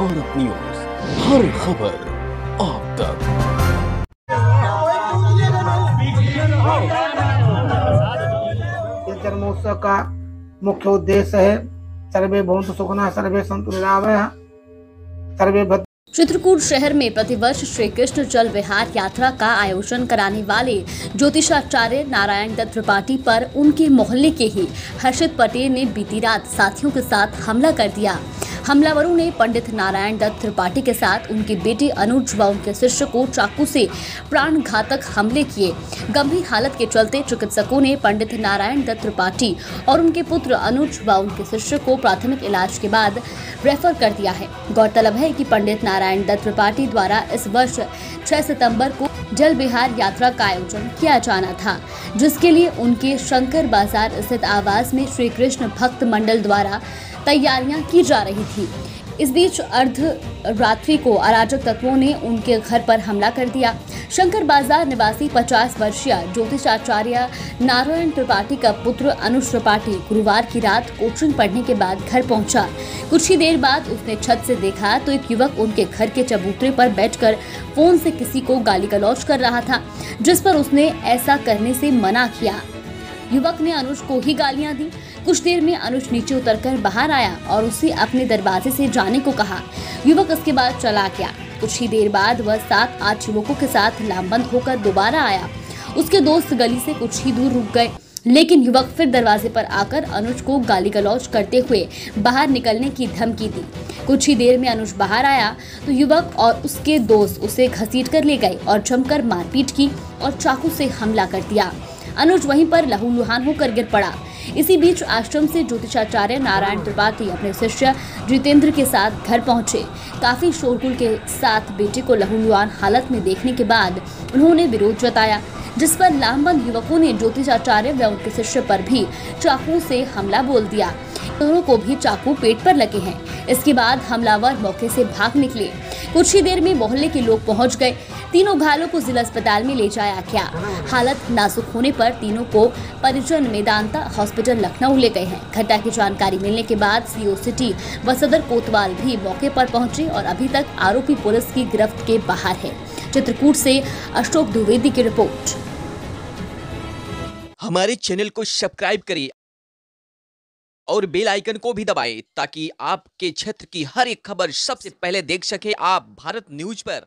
Bharat news, हर खबर आप तक। इस जन्मोत्सव का मुख्य उद्देश्य है सर्वे भवन्तु सुखिनः, सर्वे सन्तु निरामयाः, सर्वे भद्रं। चित्रकूट शहर में प्रतिवर्ष श्री कृष्ण जल विहार यात्रा का आयोजन कराने वाले ज्योतिषाचार्य नारायण दत्त त्रिपाठी पर उनके मोहल्ले के ही हर्षित पटेल ने बीती रात साथियों के साथ हमला कर दिया। हमलावरों ने पंडित नारायण दत्त त्रिपाठी के साथ उनके बेटे अनुज व उनके शिष्य को चाकू से प्राणघातक हमले किए। गंभीर हालत के चलते चिकित्सकों ने पंडित नारायण दत्त त्रिपाठी और उनके पुत्र अनुज व उनके शिष्य को प्राथमिक इलाज के बाद रेफर कर दिया है। गौरतलब है कि पंडित नारायण दत्त त्रिपाठी द्वारा इस वर्ष 6 सितंबर को जल विहार यात्रा का आयोजन किया जाना था, जिसके लिए उनके शंकर बाजार स्थित आवास में श्री कृष्ण भक्त मंडल द्वारा तैयारियां की जा रही थी। इस बीच अर्धरात्रि को अराजक तत्वों ने उनके घर पर हमला कर दिया। शंकर बाजार निवासी 50 वर्षीय ज्योतिषाचार्य नारायण त्रिपाठी का पुत्र अनुज त्रिपाठी गुरुवार की रात कोचिंग पढ़ने के बाद घर पहुंचा। कुछ ही देर बाद उसने छत से देखा तो एक युवक उनके घर के चबूतरे पर बैठकर फोन से किसी को गाली गलौज कर रहा था, जिस पर उसने ऐसा करने से मना किया। युवक ने अनुज को ही गालियां दी। कुछ देर में अनुज नीचे उतरकर बाहर आया और उसे अपने दरवाजे से जाने को कहा। युवक इसके बाद चला गया। कुछ ही देर बाद वह 7-8 युवकों के साथ लामबंद होकर दोबारा आया। उसके दोस्त गली से कुछ ही दूर रुक गए, लेकिन युवक फिर दरवाजे पर आकर अनुज को गाली गलौज करते हुए बाहर निकलने की धमकी दी। कुछ ही देर में अनुज बाहर आया तो युवक और उसके दोस्त उसे घसीट कर ले गए और जमकर मारपीट की और चाकू से हमला कर दिया। अनुज वहीं पर लहूलुहान होकर गिर पड़ा। इसी बीच आश्रम से ज्योतिषाचार्य नारायण त्रिपाठी अपने शिष्य जितेंद्र के साथ घर पहुंचे। काफी शोरगुल के साथ बेटे को लहूलुहान हालत में देखने के बाद उन्होंने विरोध जताया, जिस पर लामबंद युवकों ने ज्योतिषाचार्य व उनके शिष्य पर भी चाकू से हमला बोल दिया। दोनों को भी चाकू पेट पर लगे हैं। इसके बाद हमलावर मौके से भाग निकले। कुछ ही देर में मोहल्ले के लोग पहुंच गए। तीनों घायलों को जिला अस्पताल में ले जाया गया। हालत नाजुक होने पर तीनों को परिजन मेदांता हॉस्पिटल लखनऊ ले गए हैं। घटना की जानकारी मिलने के बाद सीओ सिटी व सदर कोतवाल भी मौके पर पहुंचे और अभी तक आरोपी पुलिस की गिरफ्त के बाहर है। चित्रकूट से अशोक द्विवेदी की रिपोर्ट। हमारे चैनल को सब्सक्राइब करिए और बेल आइकन को भी दबाएं ताकि आपके क्षेत्र की हर एक खबर सबसे पहले देख सके आप भारत न्यूज पर।